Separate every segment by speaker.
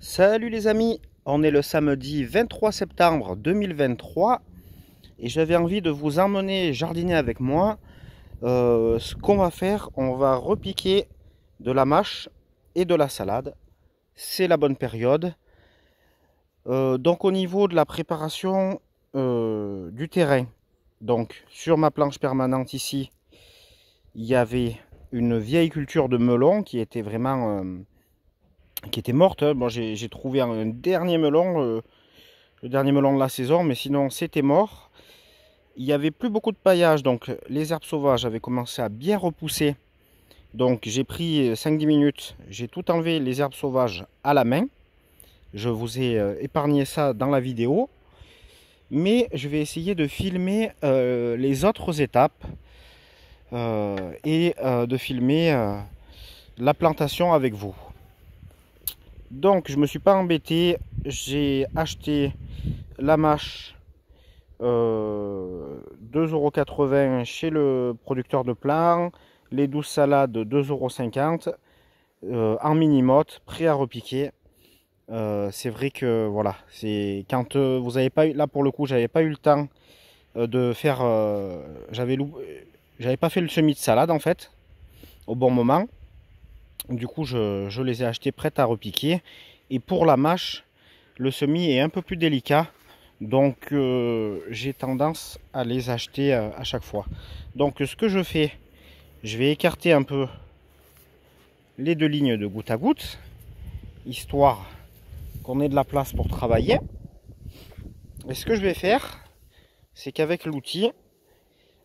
Speaker 1: Salut les amis, on est le samedi 23 septembre 2023 et j'avais envie de vous emmener jardiner avec moi. Ce qu'on va faire, on va repiquer de la mâche et de la salade. C'est la bonne période. Donc au niveau de la préparation du terrain, donc sur ma planche permanente ici, il y avait une vieille culture de melon qui était vraiment... qui était morte. Bon, j'ai trouvé un dernier melon, le dernier melon de la saison, mais sinon c'était mort. Il n'y avait plus beaucoup de paillage, donc les herbes sauvages avaient commencé à bien repousser. Donc j'ai pris 5-10 minutes, j'ai tout enlevé les herbes sauvages à la main. Je vous ai épargné ça dans la vidéo. Mais je vais essayer de filmer les autres étapes et de filmer la plantation avec vous. Donc je me suis pas embêté, j'ai acheté la mâche 2,80 € chez le producteur de plants, les 12 salades 2,50 € en mini-motte, prêt à repiquer. C'est vrai que voilà, c'est quand vous avez pas eu, là pour le coup j'avais pas eu le temps de faire, j'avais pas fait le semis de salade en fait au bon moment. Du coup, je les ai achetés prêtes à repiquer. Et pour la mâche, le semis est un peu plus délicat. Donc, j'ai tendance à les acheter à chaque fois. Donc, ce que je fais, je vais écarter un peu les deux lignes de goutte à goutte, histoire qu'on ait de la place pour travailler. Et ce que je vais faire, c'est qu'avec l'outil,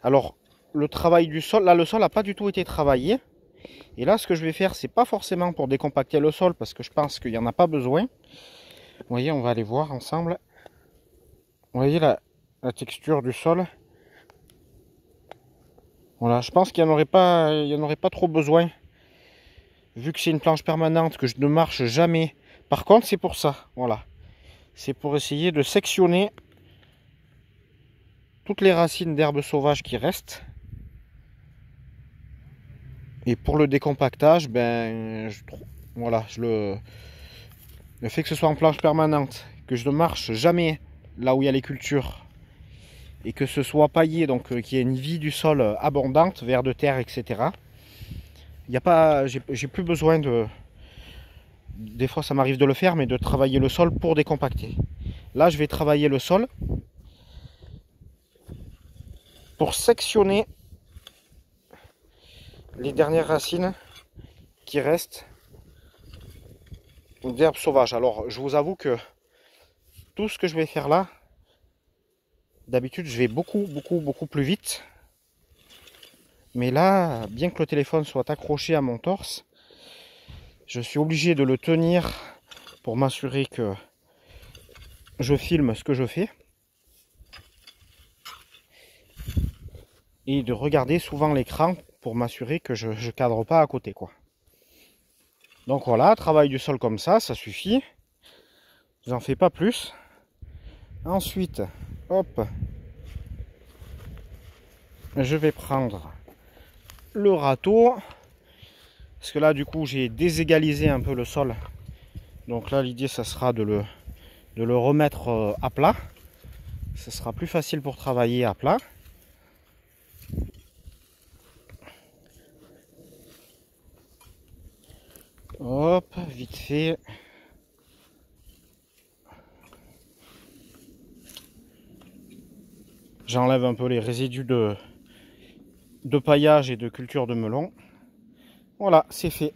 Speaker 1: alors, le travail du sol, là, le sol n'a pas du tout été travaillé. Et là, ce que je vais faire, c'est pas forcément pour décompacter le sol, parce que je pense qu'il n'y en a pas besoin. Vous voyez, on va aller voir ensemble. Vous voyez la texture du sol. Voilà, je pense qu'il n'y en aurait pas trop besoin. Vu que c'est une planche permanente, que je ne marche jamais. Par contre, c'est pour ça, voilà. C'est pour essayer de sectionner toutes les racines d'herbes sauvages qui restent. Et pour le décompactage, ben, le fait que ce soit en planche permanente, que je ne marche jamais là où il y a les cultures, et que ce soit paillé, donc qu'il y ait une vie du sol abondante, vers de terre, etc. Il n'y a pas, j'ai plus besoin de, des fois ça m'arrive de le faire, mais de travailler le sol pour décompacter. Là, je vais travailler le sol pour sectionner les dernières racines qui restent d'herbes sauvages. Alors, je vous avoue que tout ce que je vais faire là, d'habitude, je vais beaucoup plus vite. Mais là, bien que le téléphone soit accroché à mon torse, je suis obligé de le tenir pour m'assurer que je filme ce que je fais. Et de regarder souvent l'écran pour m'assurer que je ne cadre pas à côté, quoi. Donc voilà, travail du sol comme ça suffit. Je n'en fais pas plus. Ensuite, hop, je vais prendre le râteau. Parce que là, du coup, j'ai déségalisé un peu le sol. Donc là, l'idée, ça sera de le remettre à plat. Ce sera plus facile pour travailler à plat. Hop, vite fait. J'enlève un peu les résidus de paillage et de culture de melon. Voilà, c'est fait.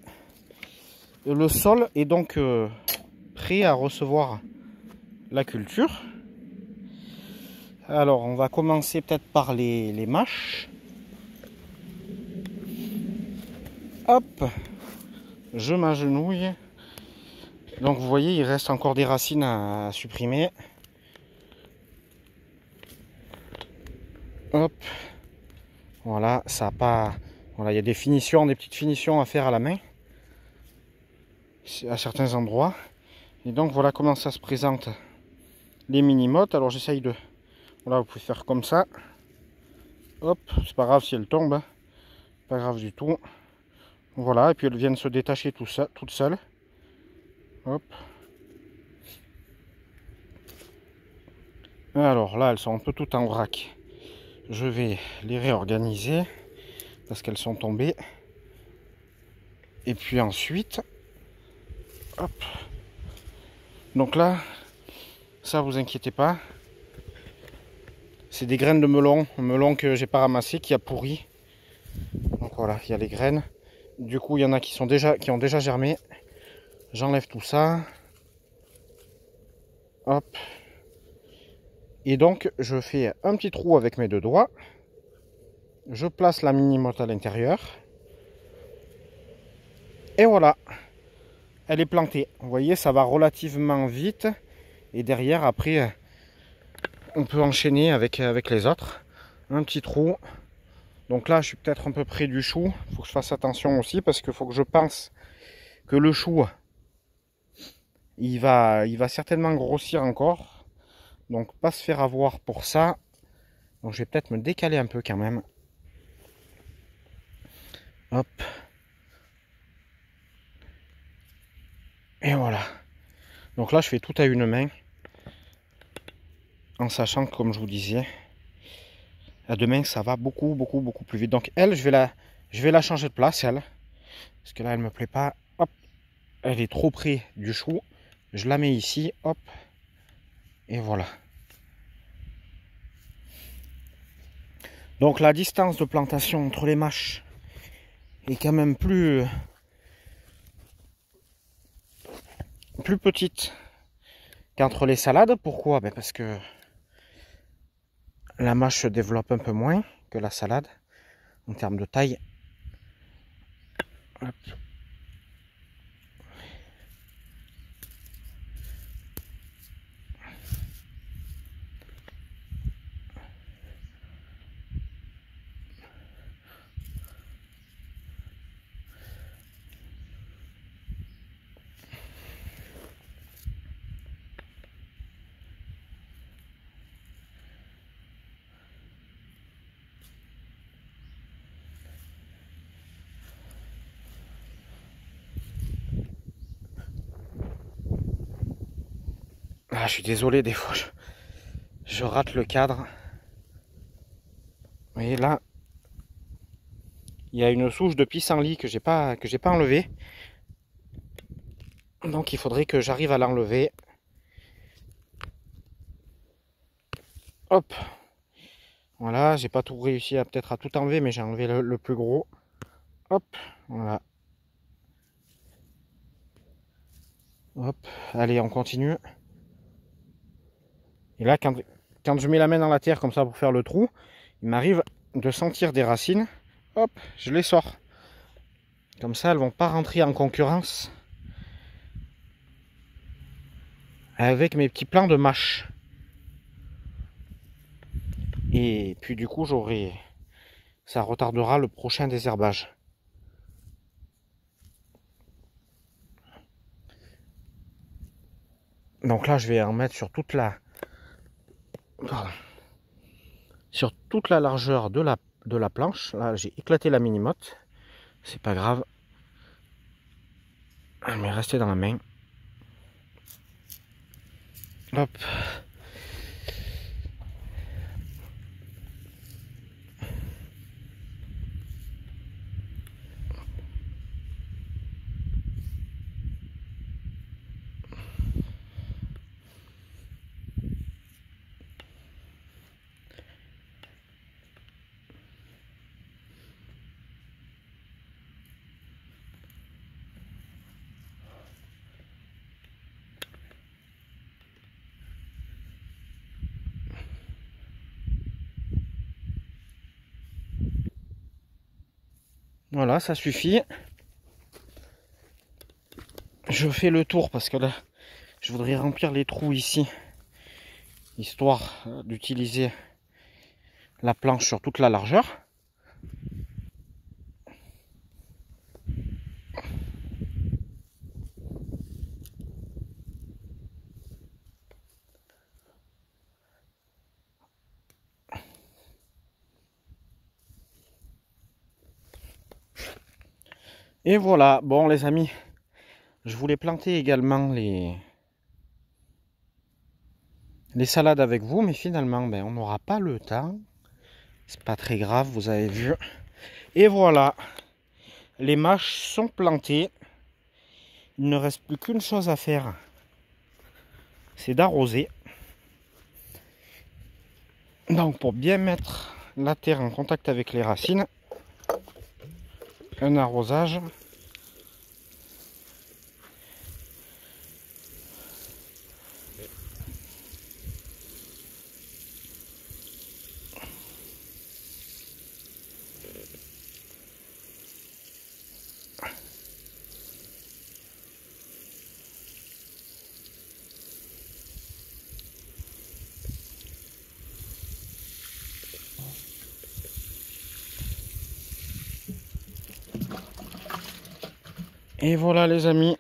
Speaker 1: Le sol est donc prêt à recevoir la culture. Alors, on va commencer peut-être par les mâches. Hop, je m'agenouille. Donc, vous voyez, il reste encore des racines à supprimer. Hop, voilà, ça a pas... Voilà, il y a des finitions, des petites finitions à faire à la main. À certains endroits. Et donc, voilà comment ça se présente les mini-mottes. Alors, j'essaye de... Voilà, vous pouvez faire comme ça. Hop, c'est pas grave si elle tombe. Hein. Pas grave du tout. Voilà, et puis elles viennent se détacher toutes seules. Hop. Alors là, elles sont un peu toutes en vrac. Je vais les réorganiser parce qu'elles sont tombées. Et puis ensuite, hop. Donc là, ça vous inquiétez pas. C'est des graines de melon, un melon que j'ai pas ramassé, qui a pourri. Donc voilà, il y a les graines. Du coup, il y en a qui ont déjà germé. J'enlève tout ça. Hop. Et donc, je fais un petit trou avec mes deux doigts. Je place la mini-motte à l'intérieur. Et voilà. Elle est plantée. Vous voyez, ça va relativement vite. Et derrière, après, on peut enchaîner avec les autres. Un petit trou. Donc là, je suis peut-être un peu près du chou. Il faut que je fasse attention aussi parce qu'il faut que je pense que le chou, il va certainement grossir encore. Donc pas se faire avoir pour ça. Donc je vais peut-être me décaler un peu quand même. Hop. Et voilà. Donc là, je fais tout à une main. En sachant que, comme je vous disais, à deux mains, ça va beaucoup plus vite. Donc elle, je vais la changer de place, elle. Parce que là, elle me plaît pas. Hop. Elle est trop près du chou. Je la mets ici. Hop. Et voilà. Donc la distance de plantation entre les mâches est quand même plus petite qu'entre les salades. Pourquoi? Ben parce que la mâche se développe un peu moins que la salade en termes de taille. Hop. Ah, je suis désolé, des fois je rate le cadre. Vous voyez là, il y a une souche de pissenlit que j'ai pas enlevée. Donc il faudrait que j'arrive à l'enlever. Hop. Voilà, j'ai pas tout réussi à peut-être à tout enlever, mais j'ai enlevé le plus gros. Hop, voilà. Hop, allez, on continue. Et là, quand je mets la main dans la terre comme ça pour faire le trou, il m'arrive de sentir des racines. Hop, je les sors. Comme ça, elles vont pas rentrer en concurrence avec mes petits plants de mâche. Et puis du coup, ça retardera le prochain désherbage. Donc là, je vais en mettre sur toute la largeur de la planche. Là, j'ai éclaté la mini-motte. C'est pas grave. Elle m'est restée dans la main. Hop. Voilà, ça suffit. Je fais le tour parce que là, je voudrais remplir les trous ici, histoire d'utiliser la planche sur toute la largeur. Et voilà, bon les amis, je voulais planter également les salades avec vous, mais finalement, ben, on n'aura pas le temps. C'est pas très grave, vous avez vu. Et voilà, les mâches sont plantées. Il ne reste plus qu'une chose à faire, c'est d'arroser. Donc pour bien mettre la terre en contact avec les racines, un arrosage. Et voilà les amis,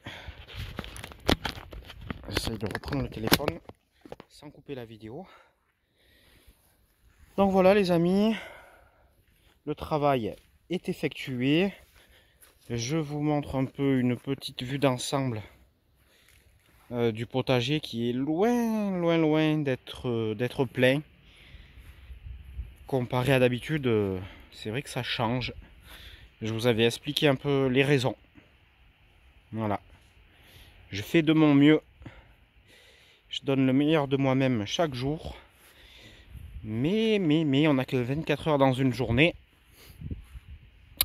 Speaker 1: j'essaie de reprendre le téléphone sans couper la vidéo. Donc voilà les amis, le travail est effectué. Je vous montre un peu une petite vue d'ensemble du potager qui est loin d'être plein. Comparé à d'habitude, c'est vrai que ça change. Je vous avais expliqué un peu les raisons. Voilà, je fais de mon mieux, je donne le meilleur de moi-même chaque jour, mais on n'a que 24 heures dans une journée,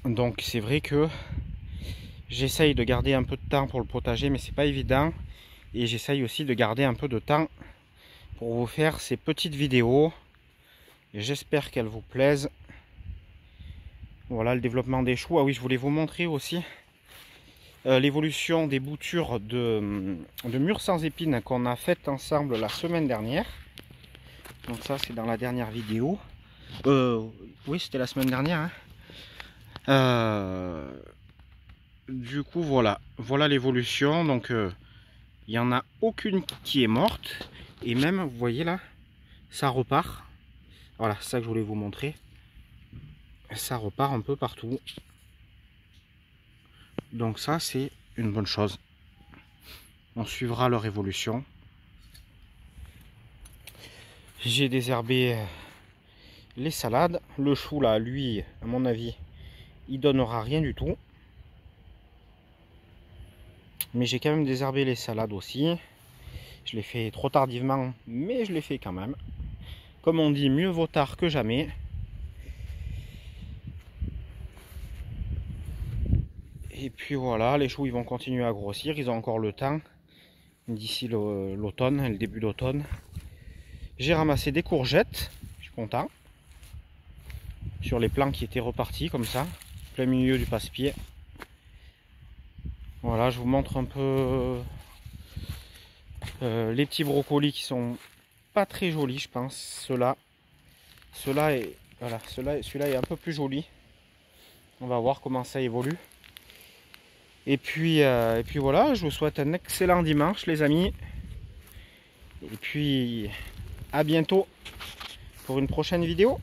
Speaker 1: donc c'est vrai que j'essaye de garder un peu de temps pour le potager, mais c'est pas évident, et j'essaye aussi de garder un peu de temps pour vous faire ces petites vidéos, et j'espère qu'elles vous plaisent. Voilà le développement des choux. Ah oui, je voulais vous montrer aussi l'évolution des boutures de mûres sans épines qu'on a faites ensemble la semaine dernière. Donc ça c'est dans la dernière vidéo. Oui, c'était la semaine dernière. Hein. Du coup voilà l'évolution. Donc il n'y en a aucune qui est morte. Et même vous voyez là, ça repart. Voilà, c'est ça que je voulais vous montrer. Ça repart un peu partout. Donc ça c'est une bonne chose. On suivra leur évolution. J'ai désherbé les salades. Le chou là, lui, à mon avis, il donnera rien du tout. Mais j'ai quand même désherbé les salades aussi. Je l'ai fait trop tardivement, mais je l'ai fait quand même. Comme on dit, mieux vaut tard que jamais. Et puis voilà, les choux ils vont continuer à grossir. Ils ont encore le temps d'ici l'automne, le début d'automne. J'ai ramassé des courgettes, je suis content. Sur les plants qui étaient repartis comme ça, plein milieu du passe-pied. Voilà, je vous montre un peu les petits brocolis qui sont pas très jolis, je pense. Celui-là est un peu plus joli. On va voir comment ça évolue. Et puis voilà, je vous souhaite un excellent dimanche les amis. Et puis à bientôt pour une prochaine vidéo.